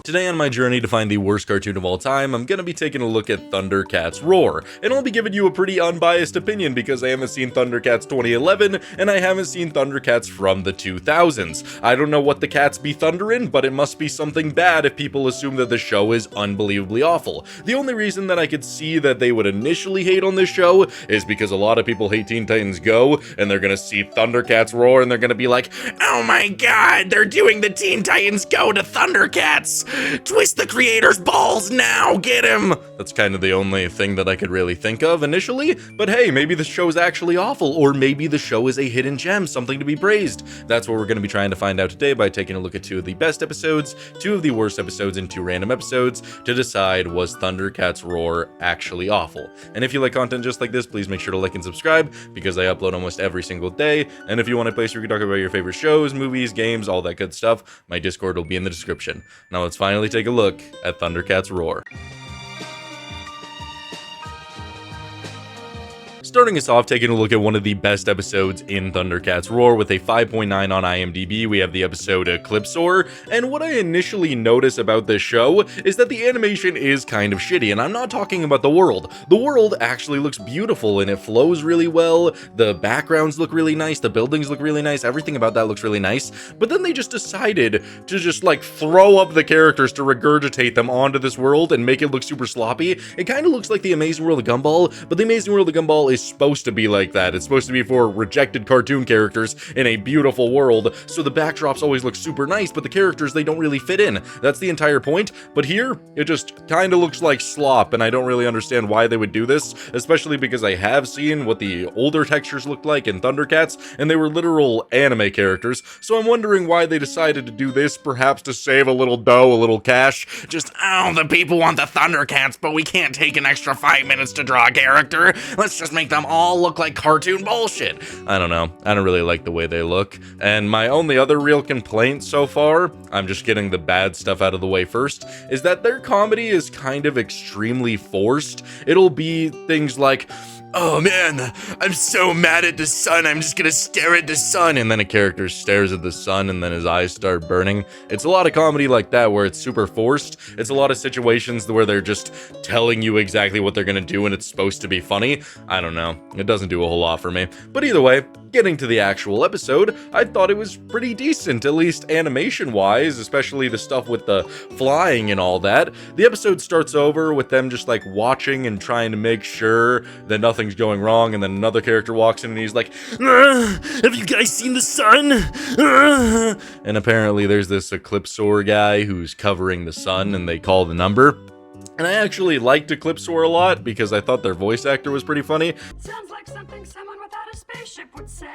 Today on my journey to find the worst cartoon of all time, I'm gonna be taking a look at Thundercats Roar, and I'll be giving you a pretty unbiased opinion because I haven't seen Thundercats 2011, and I haven't seen Thundercats from the 2000s. I don't know what the cats be thunderin', but it must be something bad if people assume that the show is unbelievably awful. The only reason that I could see that they would initially hate on this show is because a lot of people hate Teen Titans Go, and they're gonna see Thundercats Roar, and they're gonna be like, oh my god, they're doing the Teen Titans Go to Thundercats! Twist the creator's balls now, get him! That's kind of the only thing that I could really think of initially, but hey, maybe the show is actually awful, or maybe the show is a hidden gem, something to be praised. That's what we're going to be trying to find out today by taking a look at 2 of the best episodes, 2 of the worst episodes, and 2 random episodes to decide, was Thundercats Roar actually awful? And if you like content just like this, please make sure to like and subscribe, because I upload almost every single day, and if you want a place where you can talk about your favorite shows, movies, games, all that good stuff, my Discord will be in the description. Now let's finally take a look at Thundercats Roar. Starting us off, taking a look at one of the best episodes in Thundercats Roar with a 5.9 on IMDb, we have the episode Eclipsor, and what I initially notice about this show is that the animation is kind of shitty, and I'm not talking about the world. The world actually looks beautiful, and it flows really well, the backgrounds look really nice, the buildings look really nice, everything about that looks really nice, but then they just decided to just like throw up the characters to regurgitate them onto this world and make it look super sloppy. It kind of looks like the Amazing World of Gumball, but the Amazing World of Gumball is supposed to be like that. It's supposed to be for rejected cartoon characters in a beautiful world, so the backdrops always look super nice, but the characters, they don't really fit in. That's the entire point, but here, it just kind of looks like slop, and I don't really understand why they would do this, especially because I have seen what the older textures looked like in Thundercats, and they were literal anime characters, so I'm wondering why they decided to do this, perhaps to save a little dough, a little cash. Just, oh, the people want the Thundercats, but we can't take an extra 5 minutes to draw a character. Let's just make them all look like cartoon bullshit. I don't know. I don't really like the way they look. And my only other real complaint so far, I'm just getting the bad stuff out of the way first, is that their comedy is kind of extremely forced. It'll be things like, oh man, I'm so mad at the sun, I'm just gonna stare at the sun, and then a character stares at the sun and then his eyes start burning. It's a lot of comedy like that where it's super forced. It's a lot of situations where they're just telling you exactly what they're gonna do and it's supposed to be funny. I don't know, it doesn't do a whole lot for me. But either way, getting to the actual episode, I thought it was pretty decent, at least animation-wise, especially the stuff with the flying and all that. The episode starts over with them just like watching and trying to make sure that nothing's going wrong, and then another character walks in and he's like, have you guys seen the sun? And apparently there's this Eclipsor guy who's covering the sun, and they call the number. And I actually liked Eclipsor a lot because I thought their voice actor was pretty funny. Sounds like something someone without a spaceship would say.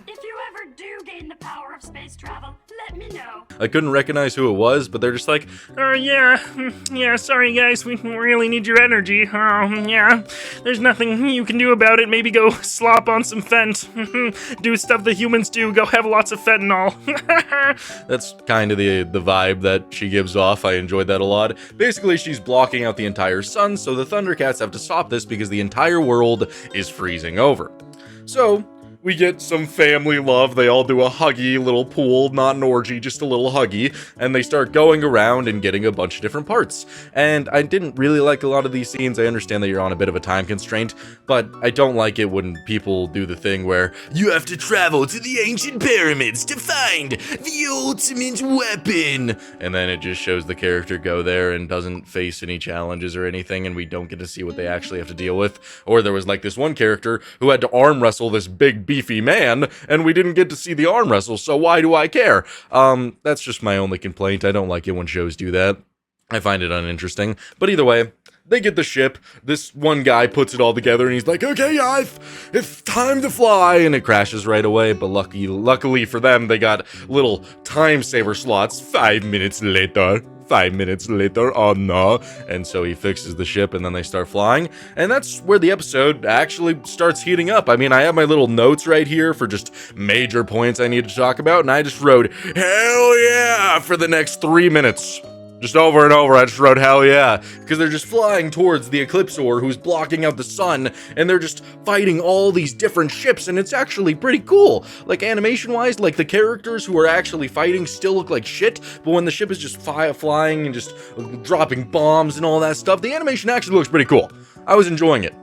If you ever do gain the power of space travel, let me know. I couldn't recognize who it was, but they're just like, yeah, sorry guys, we really need your energy. Yeah, there's nothing you can do about it. Maybe go slop on some Fent. Do stuff the humans do, go have lots of fentanyl. That's kind of the vibe that she gives off. I enjoyed that a lot. Basically, she's blocking out the entire sun, so the Thundercats have to stop this because the entire world is freezing over. So we get some family love. They all do a huggy little pool, not an orgy, just a little huggy, and they start going around and getting a bunch of different parts. And I didn't really like a lot of these scenes. I understand that you're on a bit of a time constraint, but I don't like it when people do the thing where you have to travel to the ancient pyramids to find the ultimate weapon, and then it just shows the character go there and doesn't face any challenges or anything, and we don't get to see what they actually have to deal with. Or there was like this one character who had to arm wrestle this big beefy man, and we didn't get to see the arm wrestle, so why do I care? That's just my only complaint. I don't like it when shows do that. I find it uninteresting. But either way, they get the ship. This one guy puts it all together, and he's like, okay, guys, it's time to fly, and it crashes right away. But luckily for them, they got little time saver slots. 5 minutes later. 5 minutes later, oh no. And so he fixes the ship, and then they start flying, and that's where the episode actually starts heating up. I mean, I have my little notes right here for just major points I need to talk about, and I just wrote, hell yeah, for the next 3 minutes. Just over and over, I just wrote hell yeah. Because they're just flying towards the Eclipsor who's blocking out the sun, and they're just fighting all these different ships, and it's actually pretty cool. Like, animation-wise, like, the characters who are actually fighting still look like shit, but when the ship is just flying and just dropping bombs and all that stuff, the animation actually looks pretty cool. I was enjoying it.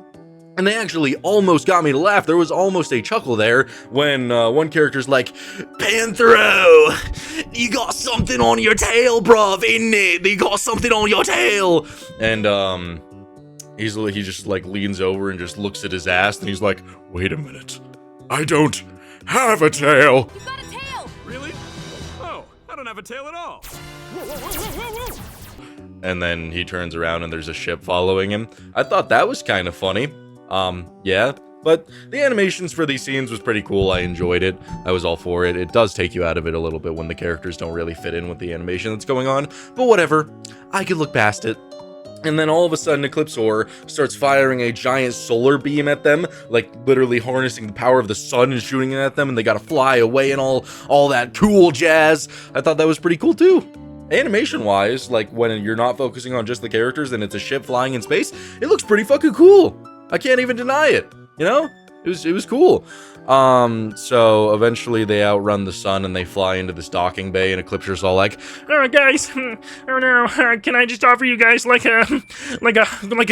And they actually almost got me to laugh. There was almost a chuckle there when one character's like, Panthro, you got something on your tail, bruv, isn't it? You got something on your tail. And he just like leans over and just looks at his ass, and he's like, wait a minute, I don't have a tail. You got a tail! Really? Oh, I don't have a tail at all. Whoa, whoa, whoa, whoa, whoa, whoa. And then he turns around and there's a ship following him. I thought that was kind of funny. Yeah, but the animations for these scenes was pretty cool. I enjoyed it. I was all for it. It does take you out of it a little bit when the characters don't really fit in with the animation that's going on, but whatever. I could look past it. And then all of a sudden, Eclipsor starts firing a giant solar beam at them, like literally harnessing the power of the sun and shooting it at them, and they gotta fly away and all that cool jazz. I thought that was pretty cool too. Animation-wise, like when you're not focusing on just the characters and it's a ship flying in space, it looks pretty fucking cool. I can't even deny it, you know? It was cool. So eventually they outrun the sun and they fly into this docking bay, and Eclipsor's all like, Oh, guys, oh no, can I just offer you guys like a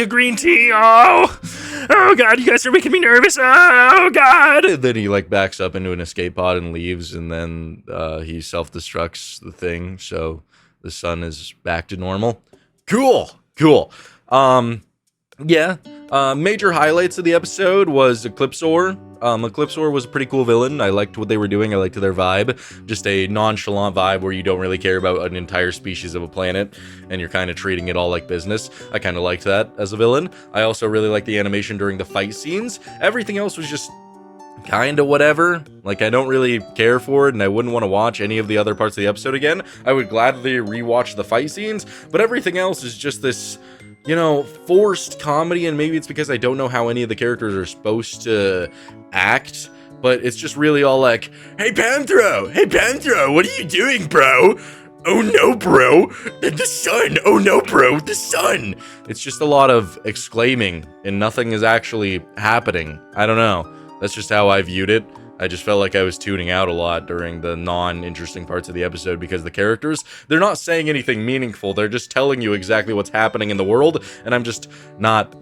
green tea? Oh God, you guys are making me nervous. Oh God. and then he like backs up into an escape pod and leaves, and then he self-destructs the thing, so the sun is back to normal. Cool. Yeah. Major highlights of the episode was Eclipsor. Eclipsor was a pretty cool villain. I liked what they were doing. I liked their vibe. Just a nonchalant vibe where you don't really care about an entire species of a planet, and you're kind of treating it all like business. I kind of liked that as a villain. I also really liked the animation during the fight scenes. Everything else was just kind of whatever. Like, I don't really care for it, and I wouldn't want to watch any of the other parts of the episode again. I would gladly rewatch the fight scenes, but everything else is just this, you know, forced comedy, and maybe it's because I don't know how any of the characters are supposed to act, but it's just really all like, Hey Panthro, what are you doing, bro? Oh no, bro, the sun, oh no, bro, the sun. It's just a lot of exclaiming, and nothing is actually happening. I don't know. That's just how I viewed it. I just felt like I was tuning out a lot during the non-interesting parts of the episode because the characters, they're not saying anything meaningful. They're just telling you exactly what's happening in the world, and I'm just not a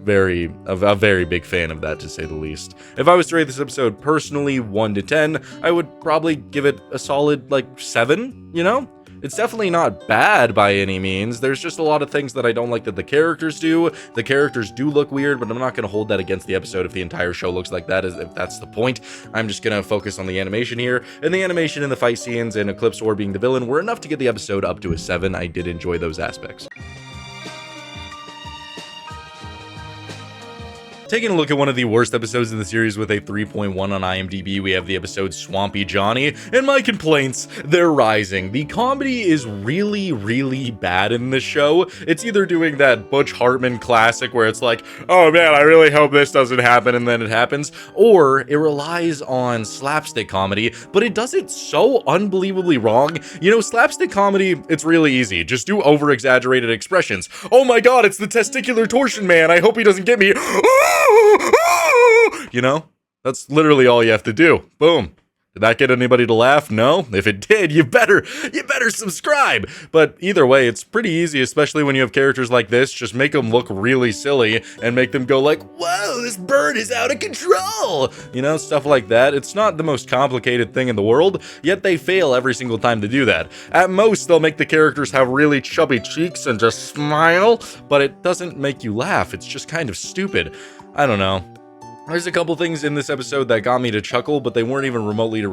very big fan of that, to say the least. If I was to rate this episode personally 1 to 10, I would probably give it a solid, 7, you know? It's definitely not bad by any means. There's just a lot of things that I don't like that the characters do. The characters do look weird, but I'm not going to hold that against the episode if the entire show looks like that, if that's the point. I'm just going to focus on the animation here. And the animation and the fight scenes and Eclipsor being the villain were enough to get the episode up to a 7. I did enjoy those aspects. Taking a look at one of the worst episodes in the series with a 3.1 on IMDb, we have the episode Swampy Johnny, and my complaints, they're rising. The comedy is really, really bad in this show. It's either doing that Butch Hartman classic where it's like, oh man, I really hope this doesn't happen, and then it happens, or it relies on slapstick comedy, but it does it so unbelievably wrong. You know, slapstick comedy, it's really easy. Just do over-exaggerated expressions. Oh my god, it's the testicular torsion man, I hope he doesn't get me. You know, that's literally all you have to do. Boom. Did that get anybody to laugh? No? If it did, you better subscribe. But either way, it's pretty easy, especially when you have characters like this. Just make them look really silly and make them go like, whoa, this bird is out of control. You know, stuff like that. It's not the most complicated thing in the world, yet they fail every single time to do that. At most, they'll make the characters have really chubby cheeks and just smile, but it doesn't make you laugh. It's just kind of stupid. I don't know. There's a couple things in this episode that got me to chuckle, but they weren't even remotely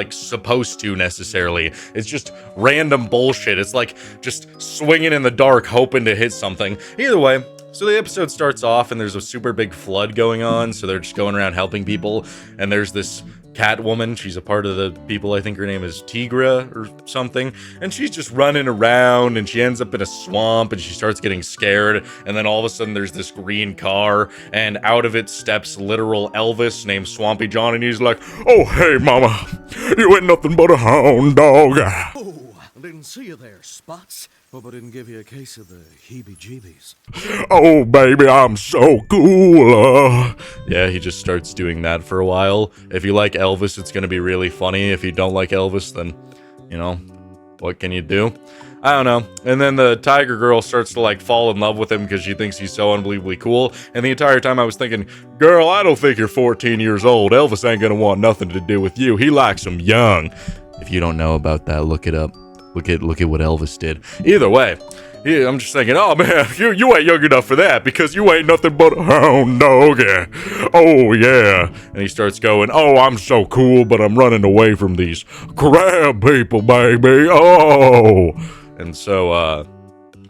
supposed to necessarily. It's just random bullshit. It's like just swinging in the dark, hoping to hit something. Either way, so the episode starts off and there's a super big flood going on, so they're just going around helping people, and there's this cat woman. She's a part of the people. I think her name is Tigra or something, and she's just running around, and she ends up in a swamp, and she starts getting scared, and then all of a sudden there's this green car, and out of it steps literal Elvis named Swampy John, and he's like, oh hey mama, you ain't nothing but a hound dog. I didn't see you there, Spots. Hope I didn't give you a case of the heebie-jeebies. Oh, baby, I'm so cool. Yeah, he just starts doing that for a while. If you like Elvis, it's going to be really funny. If you don't like Elvis, then, you know, what can you do? I don't know. And then the tiger girl starts to, like, fall in love with him because she thinks he's so unbelievably cool. And the entire time I was thinking, girl, I don't think you're 14 years old. Elvis ain't going to want nothing to do with you. He likes them young. If you don't know about that, look it up. Look at what Elvis did. Either way, yeah, I'm just thinking, oh man, you ain't young enough for that because you ain't nothing but a hound dog. Oh yeah. And he starts going, oh, I'm so cool, but I'm running away from these crab people, baby. Oh. And so,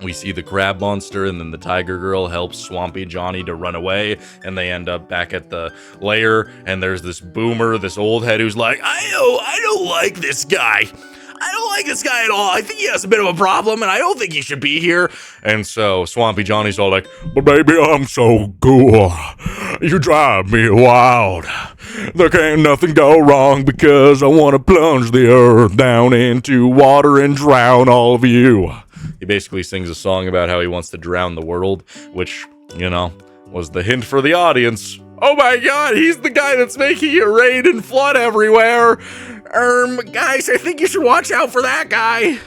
we see the crab monster, and then the tiger girl helps Swampy Johnny to run away, and they end up back at the lair, and there's this boomer, this old head who's like, I don't like this guy. I don't like this guy at all. I think he has a bit of a problem, and I don't think he should be here. And so Swampy Johnny's all like, but baby, I'm so cool. You drive me wild. There can't nothing go wrong because I want to plunge the earth down into water and drown all of you. He basically sings a song about how he wants to drown the world, which, you know, was the hint for the audience. Oh my god, he's the guy that's making it rain and flood everywhere. Guys, I think you should watch out for that guy.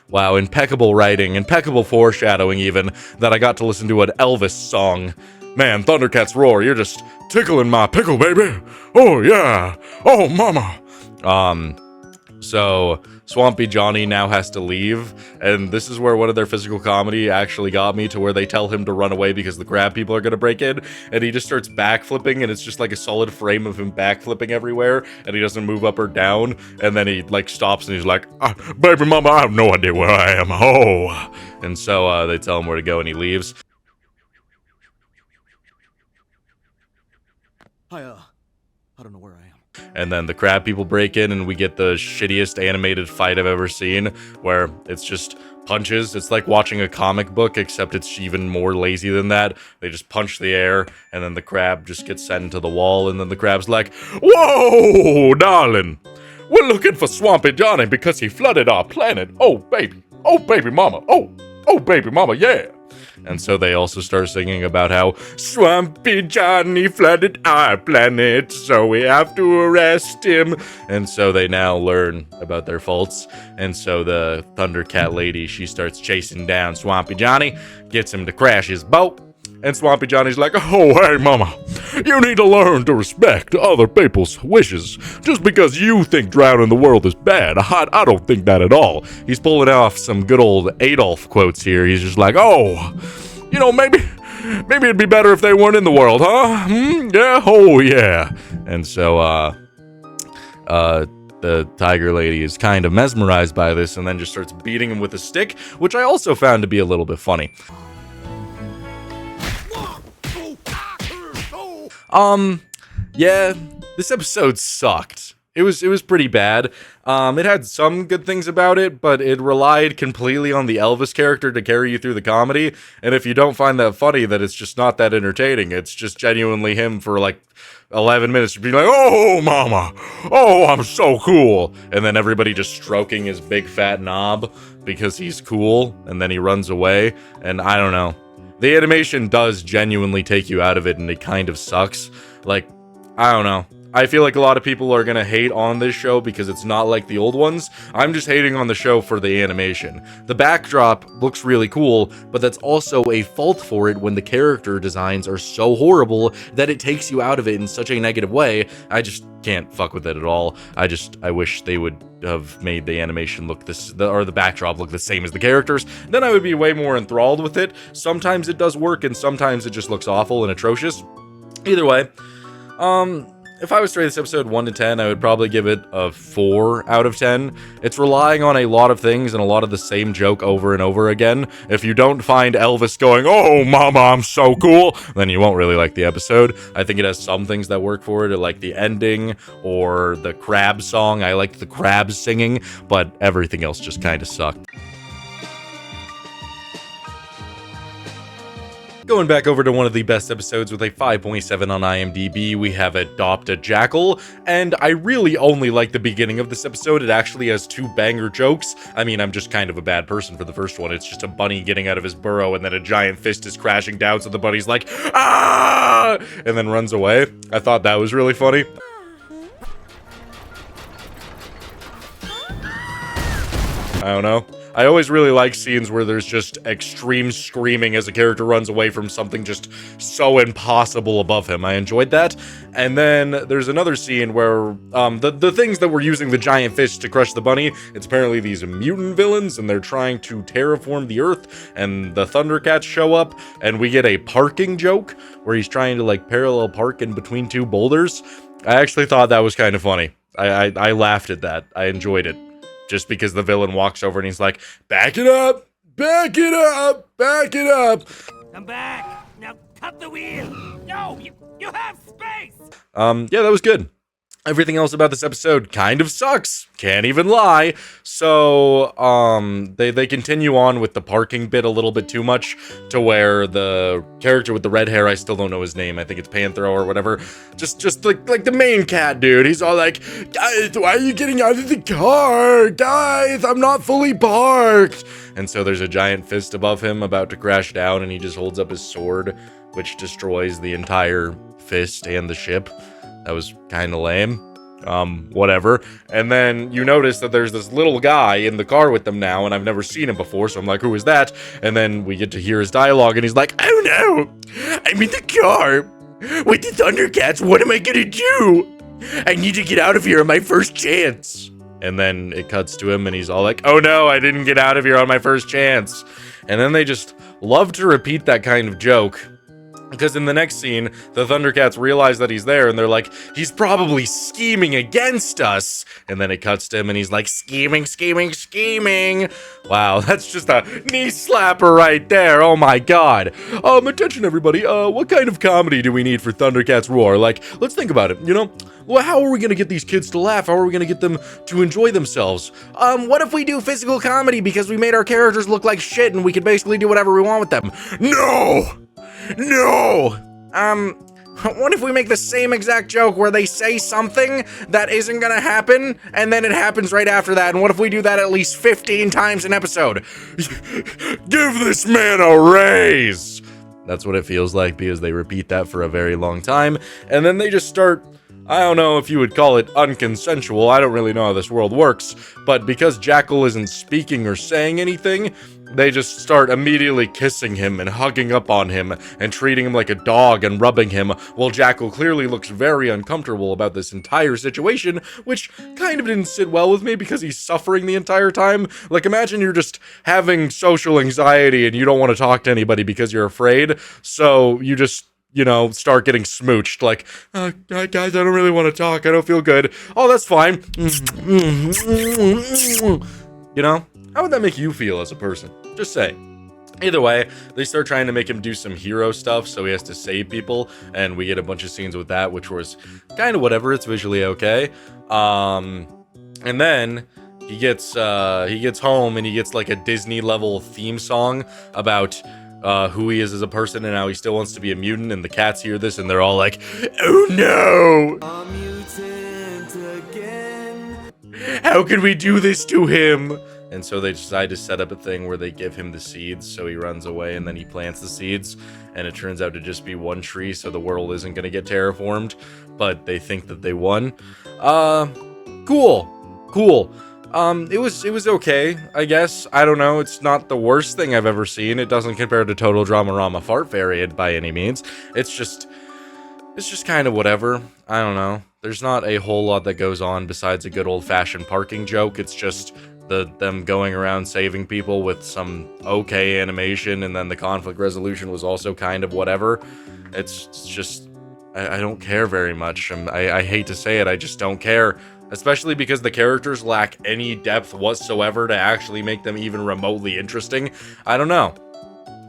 Wow, impeccable writing, impeccable foreshadowing even, that I got to listen to an Elvis song. Man, Thundercats Roar, you're just tickling my pickle, baby. Oh yeah, oh mama. So Swampy Johnny now has to leave, and this is where one of their physical comedy actually got me, to where they tell him to run away because the crab people are gonna break in, and he just starts backflipping, and it's just like a solid frame of him backflipping everywhere, and he doesn't move up or down, and then he like stops and he's like, baby mama, I have no idea where I am. Oh. And so they tell him where to go and he leaves. I don't know where I am. And then the crab people break in, and we get the shittiest animated fight I've ever seen, where it's just punches. It's like watching a comic book, except it's even more lazy than that. They just punch the air, and then the crab just gets sent into the wall, and then the crab's like, whoa, darling, we're looking for Swampy Johnny because he flooded our planet. Oh, baby mama. Oh, baby mama, yeah. And so they also start singing about how Swampy Johnny flooded our planet, so we have to arrest him. And so they now learn about their faults. And so the Thundercat lady, she starts chasing down Swampy Johnny, gets him to crash his boat. And Swampy Johnny's like, oh, hey, mama, you need to learn to respect other people's wishes. Just because you think drowning the world is bad, I don't think that at all. He's pulling off some good old Adolf quotes here. He's just like, oh, you know, maybe it'd be better if they weren't in the world, huh? Yeah, oh, yeah. And so, the tiger lady is kind of mesmerized by this and then just starts beating him with a stick, which I also found to be a little bit funny. Yeah, this episode sucked. It was pretty bad. It had some good things about it, but it relied completely on the Elvis character to carry you through the comedy, and if you don't find that funny, then it's just not that entertaining. It's just genuinely him for like 11 minutes to be like, oh, mama, oh, I'm so cool, and then everybody just stroking his big fat knob because he's cool, and then he runs away, and I don't know. The animation does genuinely take you out of it, and it kind of sucks. Like, I don't know. I feel like a lot of people are gonna hate on this show because it's not like the old ones. I'm just hating on the show for the animation. The backdrop looks really cool, but that's also a fault for it when the character designs are so horrible that it takes you out of it in such a negative way. I just can't fuck with it at all. I wish they would have made the animation look or the backdrop look the same as the characters. Then I would be way more enthralled with it. Sometimes it does work, and sometimes it just looks awful and atrocious. Either way, if I was to rate this episode 1 to 10, I would probably give it a 4 out of 10. It's relying on a lot of things and a lot of the same joke over and over again. If you don't find Elvis going, oh, mama, I'm so cool, then you won't really like the episode. I think it has some things that work for it, like the ending or the crab song. I liked the crabs singing, but everything else just kind of sucked. Going back over to one of the best episodes with a 5.7 on IMDb, we have Adopt a Jackal, and I really only like the beginning of this episode. It actually has 2 banger jokes. I mean, I'm just kind of a bad person for the first one. It's just a bunny getting out of his burrow, and then a giant fist is crashing down, so the bunny's like, ah! And then runs away. I thought that was really funny. I don't know. I always really like scenes where there's just extreme screaming as a character runs away from something just so impossible above him. I enjoyed that. And then there's another scene where the things that were using the giant fist to crush the bunny, it's apparently these mutant villains, and they're trying to terraform the Earth, and the Thundercats show up, and we get a parking joke where he's trying to like parallel park in between 2 boulders. I actually thought that was kind of funny. I laughed at that. I enjoyed it. Just because the villain walks over and he's like, back it up, back it up, back it up. I'm back. Now cut the wheel. No, you have space. Yeah, that was good. Everything else about this episode kind of sucks. Can't even lie. So, they continue on with the parking bit a little bit too much to where the character with the red hair, I still don't know his name. I think it's Panthro or whatever. Just like the main cat dude. He's all like, guys, why are you getting out of the car? Guys, I'm not fully parked. And so there's a giant fist above him about to crash down, and he just holds up his sword, which destroys the entire fist and the ship. That was kind of lame. Whatever. And then you notice that there's this little guy in the car with them now, and I've never seen him before, so I'm like, who is that? And then we get to hear his dialogue, and he's like, oh no! I'm in the car with the Thundercats. What am I gonna do? I need to get out of here on my first chance. And then it cuts to him, and he's all like, oh no, I didn't get out of here on my first chance. And then they just love to repeat that kind of joke. Because in the next scene, the Thundercats realize that he's there, and they're like, he's probably scheming against us. And then it cuts to him, and he's like, scheming, scheming, scheming. Wow, that's just a knee slapper right there. Oh my god. Attention everybody, what kind of comedy do we need for Thundercats Roar? Like, let's think about it, you know? Well, how are we gonna get these kids to laugh? How are we gonna get them to enjoy themselves? What if we do physical comedy because we made our characters look like shit and we can basically do whatever we want with them? No! No! What if we make the same exact joke where they say something that isn't gonna happen, and then it happens right after that, and what if we do that at least 15 times an episode? Give this man a raise! That's what it feels like, because they repeat that for a very long time, and then they just start, I don't know if you would call it unconsensual, I don't really know how this world works, but because Jackal isn't speaking or saying anything, they just start immediately kissing him and hugging up on him and treating him like a dog and rubbing him, while Jackal clearly looks very uncomfortable about this entire situation, which kind of didn't sit well with me because he's suffering the entire time. Like, imagine you're just having social anxiety and you don't want to talk to anybody because you're afraid, so you just, you know, start getting smooched, like, guys, I don't really want to talk, I don't feel good. Oh, that's fine. You know? How would that make you feel as a person? Just say. Either way, they start trying to make him do some hero stuff, so he has to save people, and we get a bunch of scenes with that, which was kind of whatever, it's visually okay. And then he gets home, and he gets like a Disney-level theme song about who he is as a person and how he still wants to be a mutant, and the cats hear this, and they're all like, oh no! A mutant again. How can we do this to him? And so they decide to set up a thing where they give him the seeds, so he runs away, and then he plants the seeds, and it turns out to just be one tree, so the world isn't going to get terraformed, but they think that they won. Cool. It was okay, I guess. I don't know, it's not the worst thing I've ever seen. It doesn't compare to Total Dramarama Fart Fairy by any means. It's just kind of whatever. I don't know. There's not a whole lot that goes on besides a good old-fashioned parking joke. It's just them going around saving people with some okay animation, and then the conflict resolution was also kind of whatever. It's just, I don't care very much. I hate to say it, I just don't care. Especially because the characters lack any depth whatsoever to actually make them even remotely interesting. I don't know.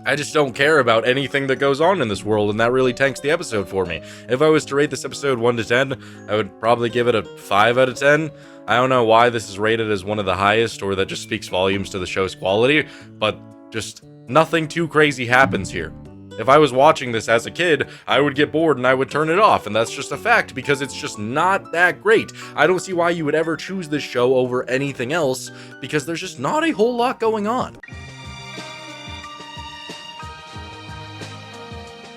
I just don't care about anything that goes on in this world, and that really tanks the episode for me. If I was to rate this episode 1 to 10, I would probably give it a 5 out of 10. I don't know why this is rated as one of the highest, or that just speaks volumes to the show's quality, but just nothing too crazy happens here. if I was watching this as a kid, I would get bored and I would turn it off, and that's just a fact because it's just not that great. I don't see why you would ever choose this show over anything else because there's just not a whole lot going on.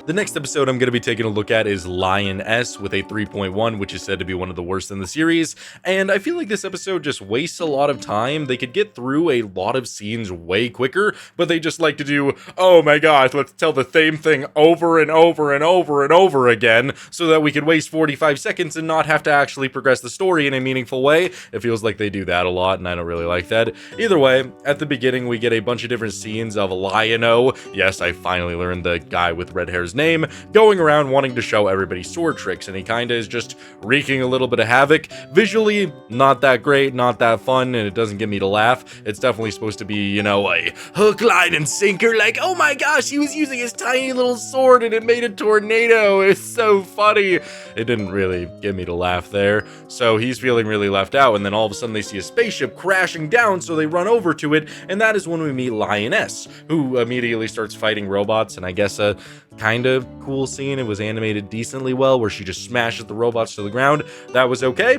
The next episode I'm going to be taking a look at is Lioness with a 3.1, which is said to be one of the worst in the series, and I feel like this episode just wastes a lot of time. They could get through a lot of scenes way quicker, but they just like to do, oh my gosh, let's tell the same thing over and over and over and over again, so that we could waste 45 seconds and not have to actually progress the story in a meaningful way. It feels like they do that a lot, and I don't really like that. Either way, at the beginning we get a bunch of different scenes of Lion-O, yes, I finally learned the guy with red hair's name, going around wanting to show everybody sword tricks, and he kinda is just wreaking a little bit of havoc. Visually, not that great, not that fun, and it doesn't get me to laugh. It's definitely supposed to be, you know, a hook, line, and sinker, like, oh my gosh, he was using his tiny little sword and it made a tornado, it's so funny. It didn't really get me to laugh there, so he's feeling really left out, and then all of a sudden they see a spaceship crashing down, so they run over to it, and that is when we meet Lioness, who immediately starts fighting robots, and I guess a kind of cool scene. It was animated decently well, where she just smashes the robots to the ground. That was okay.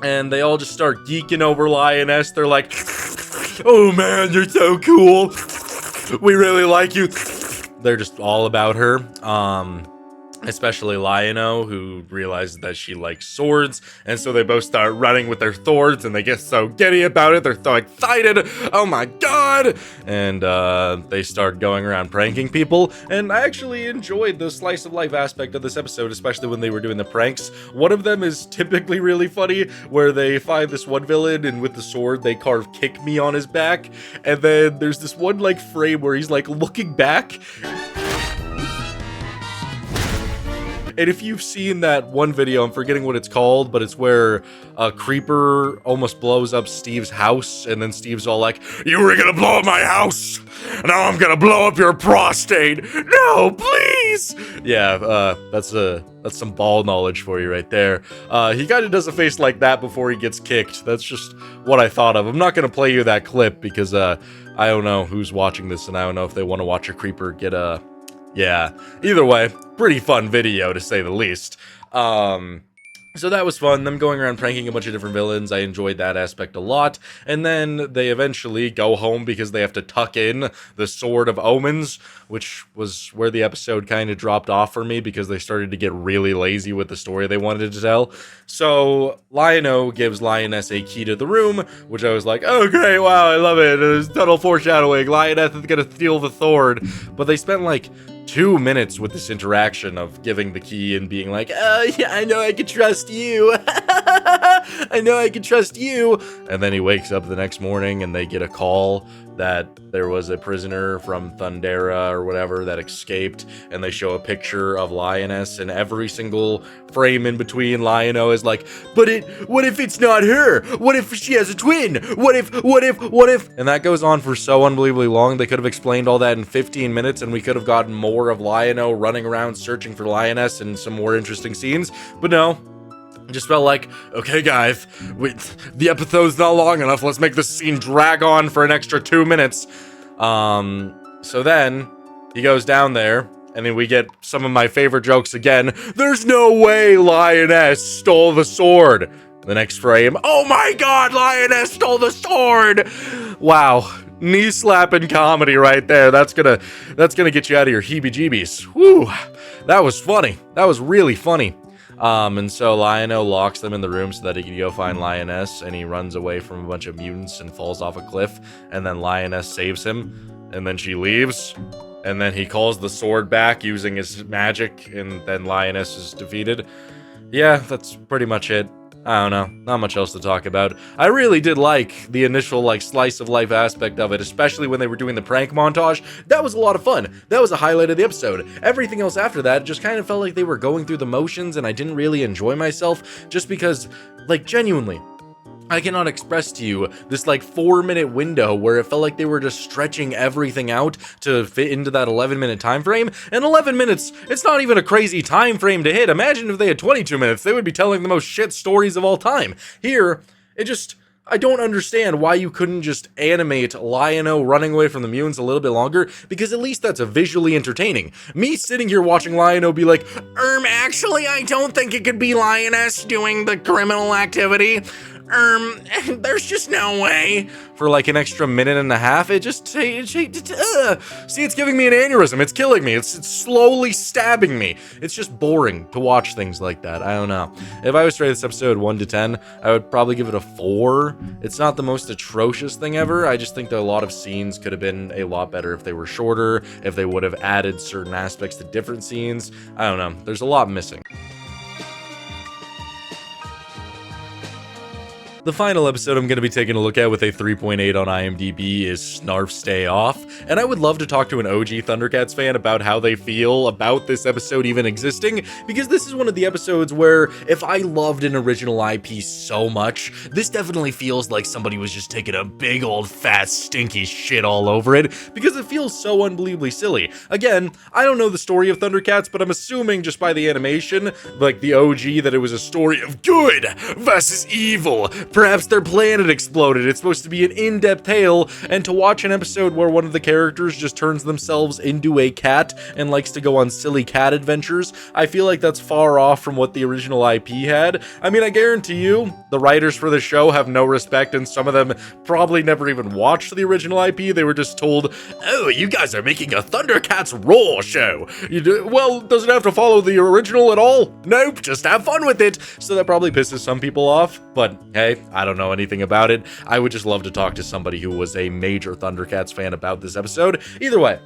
And they all just start geeking over Lioness. They're like, oh man, you're so cool. We really like you. They're just all about her. Especially Lion-O, who realizes that she likes swords, and so they both start running with their swords, and they get so giddy about it, they're so excited, oh my god, and they start going around pranking people, and I actually enjoyed the slice of life aspect of this episode, especially when they were doing the pranks. One of them is typically really funny, where they find this one villain, and with the sword, they carve "kick me" on his back, and then there's this one, like, frame where he's, like, looking back. And if you've seen that one video, I'm forgetting what it's called, but it's where a creeper almost blows up Steve's house, and then Steve's all like, you were gonna blow up my house! Now I'm gonna blow up your prostate! No, please! Yeah, that's some ball knowledge for you right there. He kinda does a face like that before he gets kicked. That's just what I thought of. I'm not gonna play you that clip because, I don't know who's watching this, and I don't know if they want to watch a creeper get yeah, either way, pretty fun video to say the least. So that was fun, them going around pranking a bunch of different villains. I enjoyed that aspect a lot. And then they eventually go home because they have to tuck in the Sword of Omens, which was where the episode kind of dropped off for me because they started to get really lazy with the story they wanted to tell. So Lion-O gives Lioness a key to the room, which I was like, oh great, wow, I love it. There's total foreshadowing. Lioness is gonna steal the sword. But they spent like 2 minutes with this interaction of giving the key and being like, oh yeah, I know I can trust you. I know I can trust you. And then he wakes up the next morning and they get a call that there was a prisoner from Thundera or whatever that escaped, and they show a picture of Lioness, and every single frame in between Lion-O is like, what if it's not her? What if she has a twin? What if? And that goes on for so unbelievably long. They could have explained all that in 15 minutes, and we could have gotten more of Lion-O running around searching for Lioness and some more interesting scenes, but no. Just felt like, okay guys, the episode's not long enough, let's make this scene drag on for an extra 2 minutes. So then, he goes down there, and then we get some of my favorite jokes again. There's no way Lioness stole the sword. The next frame, oh my god, Lioness stole the sword! Wow, knee-slapping comedy right there. That's gonna get you out of your heebie-jeebies. Whew, that was funny. That was really funny. And so Lion-O locks them in the room so that he can go find Lioness, and he runs away from a bunch of mutants and falls off a cliff, and then Lioness saves him, and then she leaves, and then he calls the sword back using his magic, and then Lioness is defeated. Yeah, that's pretty much it. I don't know, not much else to talk about. I really did like the initial, like, slice of life aspect of it, especially when they were doing the prank montage. That was a lot of fun. That was a highlight of the episode. Everything else after that just kind of felt like they were going through the motions, and I didn't really enjoy myself, just because, like, genuinely, I cannot express to you this like 4-minute window where it felt like they were just stretching everything out to fit into that 11-minute time frame. And 11 minutes, it's not even a crazy time frame to hit. Imagine if they had 22 minutes, they would be telling the most shit stories of all time. Here, it just, I don't understand why you couldn't just animate Lion-O running away from the mutants a little bit longer, because at least that's a visually entertaining. Me sitting here watching Lion-O be like, actually, I don't think it could be Lioness doing the criminal activity. There's just no way. For like an extra minute and a half, it just, see, it's giving me an aneurysm, it's killing me, it's slowly stabbing me. It's just boring to watch things like that, I don't know. If I was to rate this episode 1 to 10, I would probably give it a 4. It's not the most atrocious thing ever, I just think that a lot of scenes could have been a lot better if they were shorter, if they would have added certain aspects to different scenes. I don't know, there's a lot missing. The final episode I'm going to be taking a look at with a 3.8 on IMDb is Snarf's Day Off, and I would love to talk to an OG Thundercats fan about how they feel about this episode even existing, because this is one of the episodes where if I loved an original IP so much, this definitely feels like somebody was just taking a big old fat stinky shit all over it, because it feels so unbelievably silly. Again, I don't know the story of Thundercats, but I'm assuming just by the animation, like the OG, that it was a story of good versus evil. Perhaps their planet exploded. It's supposed to be an in-depth tale, and to watch an episode where one of the characters just turns themselves into a cat and likes to go on silly cat adventures, I feel like that's far off from what the original IP had. I mean, I guarantee you, the writers for the show have no respect, and some of them probably never even watched the original IP. They were just told, oh, you guys are making a Thundercats Roar show. Well, does it have to follow the original at all? Nope, just have fun with it. So that probably pisses some people off, but hey, I don't know anything about it. I would just love to talk to somebody who was a major Thundercats fan about this episode. Either way,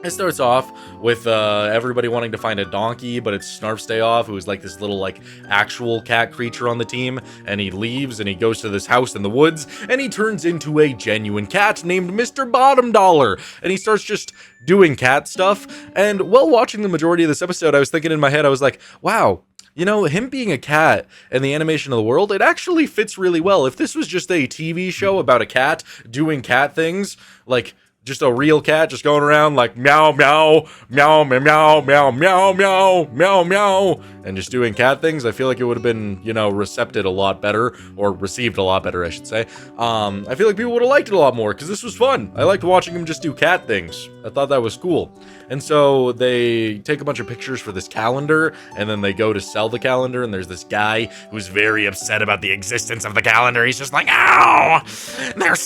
it starts off with everybody wanting to find a donkey, but it's Snarf's Day Off, who's like this little like actual cat creature on the team, and he leaves and he goes to this house in the woods, and he turns into a genuine cat named Mr. Bottom Dollar, and he starts just doing cat stuff. And while watching the majority of this episode, I was thinking in my head, I was like, wow, you know, him being a cat and the animation of the world, it actually fits really well. If this was just a TV show about a cat doing cat things, like just a real cat just going around like meow, meow, meow, meow, meow, meow, meow, meow, meow, meow, and just doing cat things, I feel like it would have been, you know, received a lot better, I should say. I feel like people would have liked it a lot more, because this was fun. I liked watching him just do cat things. I thought that was cool. And so they take a bunch of pictures for this calendar, and then they go to sell the calendar, and there's this guy who's very upset about the existence of the calendar. He's just like, ow! They're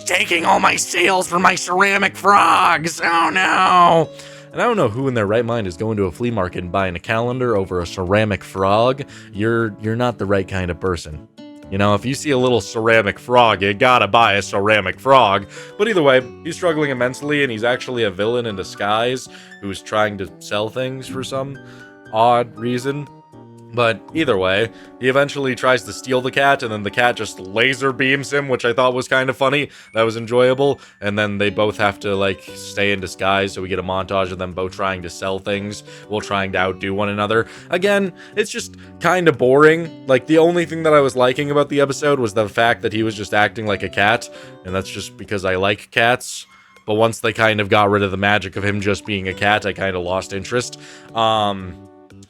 taking all my sales for my ceramic frogs! Oh no! And I don't know who in their right mind is going to a flea market and buying a calendar over a ceramic frog. You're not the right kind of person. You know, if you see a little ceramic frog, you gotta buy a ceramic frog. But either way, he's struggling immensely, and he's actually a villain in disguise who's trying to sell things for some odd reason. But either way, he eventually tries to steal the cat, and then the cat just laser beams him, which I thought was kind of funny. That was enjoyable. And then they both have to, like, stay in disguise, so we get a montage of them both trying to sell things while trying to outdo one another. Again, it's just kind of boring. Like, the only thing that I was liking about the episode was the fact that he was just acting like a cat, and that's just because I like cats. But once they kind of got rid of the magic of him just being a cat, I kind of lost interest.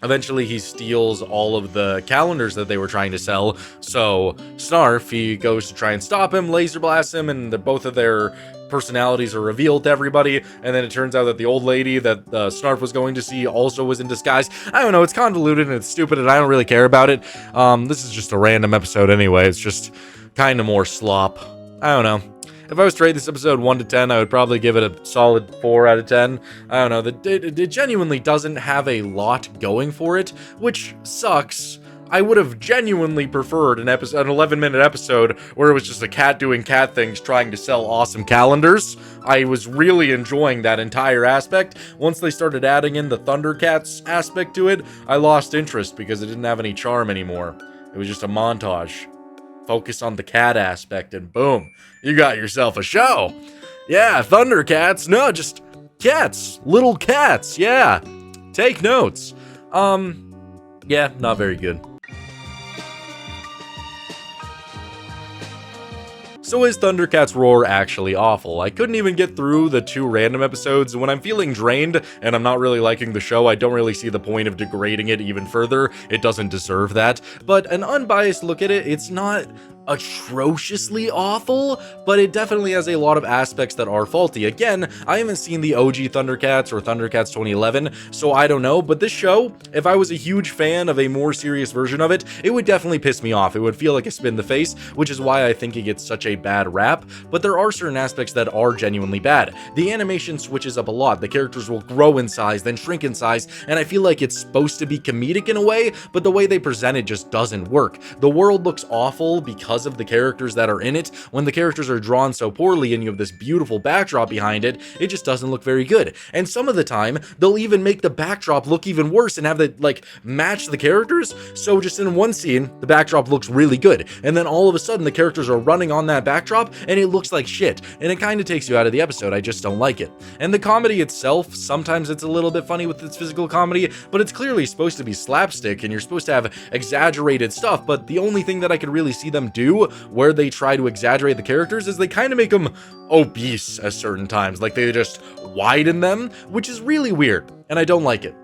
Eventually, he steals all of the calendars that they were trying to sell, so Snarf, he goes to try and stop him, laser blasts him, and both of their personalities are revealed to everybody, and then it turns out that the old lady that Snarf was going to see also was in disguise. I don't know, it's convoluted and it's stupid, and I don't really care about it. This is just a random episode anyway, it's just kind of more slop. I don't know. If I was to rate this episode 1 to 10, I would probably give it a solid 4 out of 10. I don't know, it genuinely doesn't have a lot going for it, which sucks. I would have genuinely preferred an 11-minute episode where it was just a cat doing cat things trying to sell awesome calendars. I was really enjoying that entire aspect. Once they started adding in the Thundercats aspect to it, I lost interest because it didn't have any charm anymore. It was just a montage. Focus on the cat aspect, and boom, you got yourself a show. Yeah, Thundercats, no, just cats, little cats, yeah. Take notes. Yeah, not very good. So is Thundercats Roar actually awful? I couldn't even get through the 2 random episodes. When I'm feeling drained and I'm not really liking the show, I don't really see the point of degrading it even further. It doesn't deserve that. But an unbiased look at it, it's not atrociously awful, but it definitely has a lot of aspects that are faulty. Again, I haven't seen the OG Thundercats or Thundercats 2011, so I don't know, but this show, if I was a huge fan of a more serious version of it, it would definitely piss me off. It would feel like a spin in the face, which is why I think it gets such a bad rap, but there are certain aspects that are genuinely bad. The animation switches up a lot. The characters will grow in size, then shrink in size, and I feel like it's supposed to be comedic in a way, but the way they present it just doesn't work. The world looks awful because of the characters that are in it. When the characters are drawn so poorly and you have this beautiful backdrop behind it, it just doesn't look very good. And some of the time, they'll even make the backdrop look even worse and have it like match the characters. So just in one scene, the backdrop looks really good, and then all of a sudden the characters are running on that backdrop and it looks like shit, and it kind of takes you out of the episode. I just don't like it. And the comedy itself, sometimes it's a little bit funny with its physical comedy, but it's clearly supposed to be slapstick and you're supposed to have exaggerated stuff, but the only thing that I could really see them do where they try to exaggerate the characters is they kind of make them obese at certain times, like they just widen them, which is really weird, and I don't like it.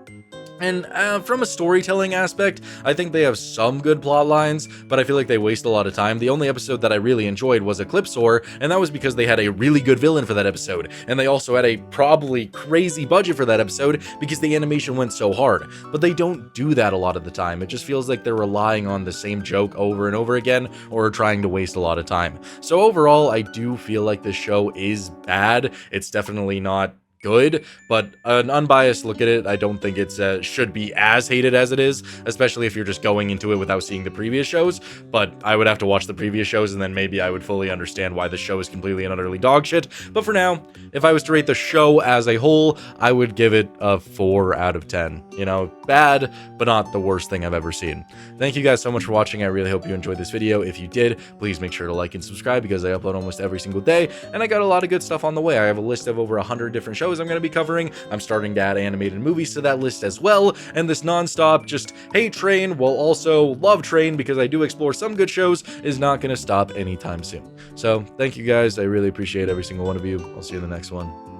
And from a storytelling aspect, I think they have some good plot lines, but I feel like they waste a lot of time. The only episode that I really enjoyed was Eclipse Roar, and that was because they had a really good villain for that episode, and they also had a probably crazy budget for that episode because the animation went so hard. But they don't do that a lot of the time. It just feels like they're relying on the same joke over and over again, or trying to waste a lot of time. So overall, I do feel like this show is bad. It's definitely not good, but an unbiased look at it, I don't think it's should be as hated as it is, especially if you're just going into it without seeing the previous shows. But I would have to watch the previous shows, and then maybe I would fully understand why the show is completely and utterly dog shit. But for now, if I was to rate the show as a whole, I would give it a 4 out of 10. You know, bad, but not the worst thing I've ever seen. Thank you guys so much for watching. I really hope you enjoyed this video. If you did, please make sure to like and subscribe because I upload almost every single day, and I got a lot of good stuff on the way. I have a list of over 100 different shows I'm going to be covering. I'm starting to add animated movies to that list as well, and this non-stop just hate train while also love train, because I do explore some good shows, is not going to stop anytime soon. So thank you guys. I really appreciate every single one of you. I'll see you in the next one.